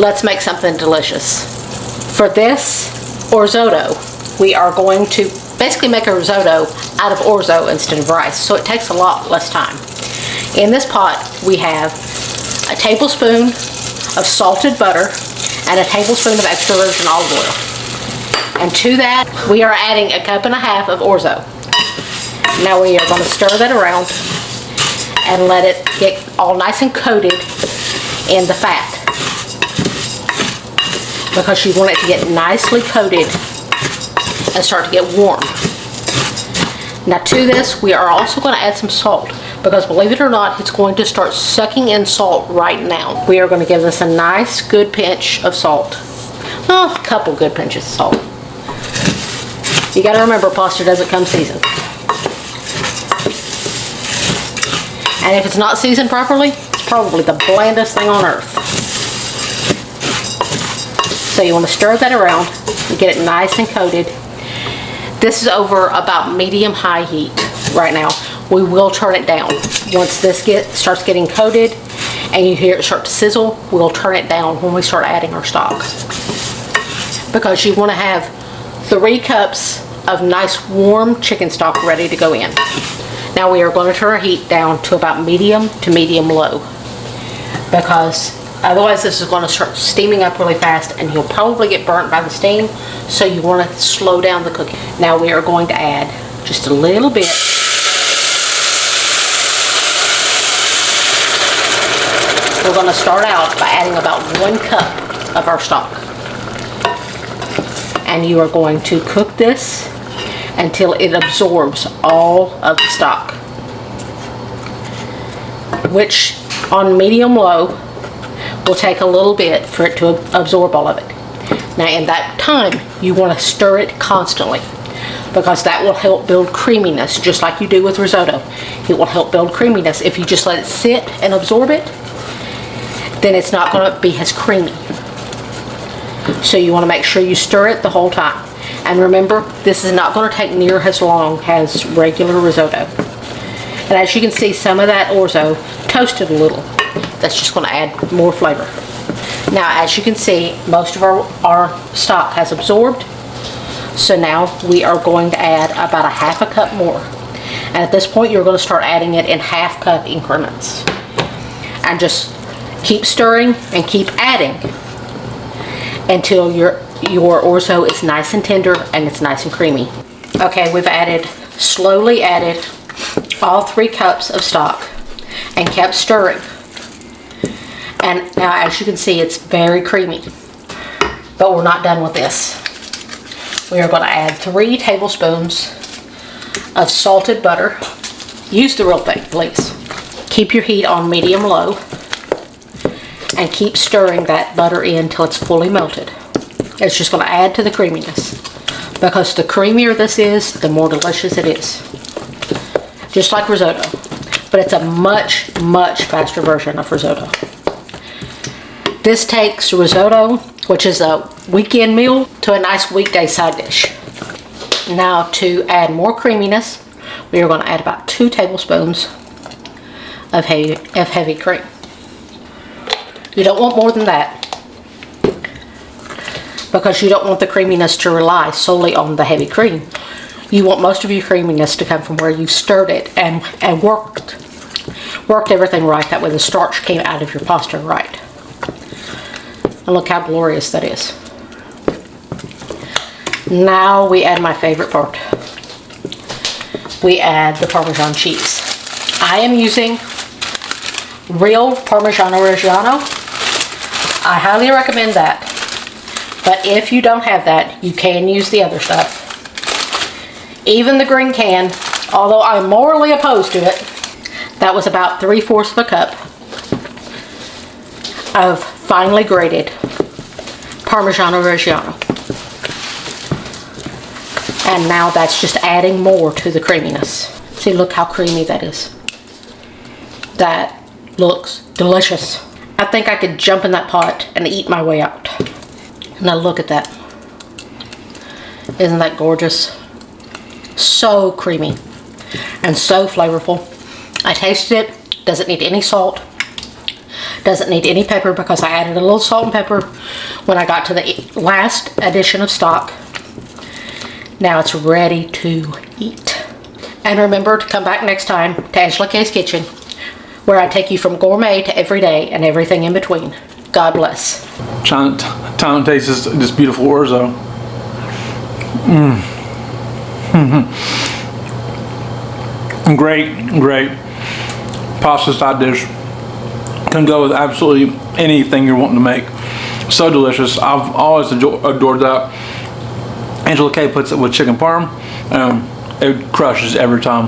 let's make something delicious. For this Orzotto, we are going to basically make a risotto out of orzo instead of rice, so it takes a lot less time. In this pot, we have a tablespoon of salted butter and a tablespoon of extra virgin olive oil. And to that, we are adding 1.5 cups of orzo. Now we are going to stir that around and let it get all nice and coated in the fat, because you want it to get nicely coated and start to get warm. Now to this, we are also going to add some salt, because believe it or not, it's going to start sucking in salt right now. We are going to give this a nice good pinch of salt. Well, a couple good pinches of salt. You got to remember, pasta doesn't come seasoned. And if it's not seasoned properly, it's probably the blandest thing on earth. So you want to stir that around and get it nice and coated. This is over about medium-high heat right now. We will turn it down. Once this starts getting coated and you hear it start to sizzle, we'll turn it down when we start adding our stock. Because you want to have 3 cups of nice warm chicken stock ready to go in. Now we are going to turn our heat down to about medium to medium low, because otherwise this is going to start steaming up really fast and you'll probably get burnt by the steam, so you want to slow down the cooking. Now we are going to add just a little bit we're going to start out by adding about 1 cup of our stock. And you are going to cook this until it absorbs all of the stock, which on medium low will take a little bit for it to absorb all of it. Now in that time, you want to stir it constantly, because that will help build creaminess, just like you do with risotto. It will help build creaminess. If you just let it sit and absorb it, then it's not going to be as creamy. So you want to make sure you stir it the whole time. And remember, this is not going to take near as long as regular risotto. And as you can see, some of that orzo toasted a little. That's just going to add more flavor. Now, as you can see, most of our stock has absorbed. So now we are going to add about 1/2 cup more. And at this point, you're going to start adding it in 1/2 cup increments. And just keep stirring and keep adding until your orzo is nice and tender and it's nice and creamy. Okay, we've slowly added all 3 cups of stock and kept stirring. And now, as you can see, it's very creamy. But we're not done with this. We are going to add 3 tablespoons of salted butter. Use the real thing, please. Keep your heat on medium-low and keep stirring that butter in until it's fully melted. It's just going to add to the creaminess, because the creamier this is, the more delicious it is. Just like risotto, but it's a much, much faster version of risotto. This takes risotto, which is a weekend meal, to a nice weekday side dish. Now to add more creaminess, we are going to add about 2 tablespoons of heavy cream. You don't want more than that, because you don't want the creaminess to rely solely on the heavy cream. You want most of your creaminess to come from where you stirred it and worked everything right. That way the starch came out of your pasta right. And look how glorious that is. Now we add my favorite part. We add the Parmesan cheese. I am using real Parmesan Reggiano. I highly recommend that. But if you don't have that, you can use the other stuff. Even the green can, although I'm morally opposed to it, that was about 3/4 cup of finely grated Parmesan Reggiano. And now that's just adding more to the creaminess. See, look how creamy that is. That looks delicious. I think I could jump in that pot and eat my way out. Now look at that. Isn't that gorgeous? So creamy and so flavorful. I tasted it. Doesn't need any salt. Doesn't need any pepper because I added a little salt and pepper when I got to the last addition of stock. Now it's ready to eat. And remember to come back next time to Angela K's Kitchen, where I take you from gourmet to everyday and everything in between. God bless. Time to taste this beautiful Orzo. Great pasta side dish. Can go with absolutely anything you're wanting to make. So delicious. I've always adored that. Angela K puts it with chicken parm. It crushes every time.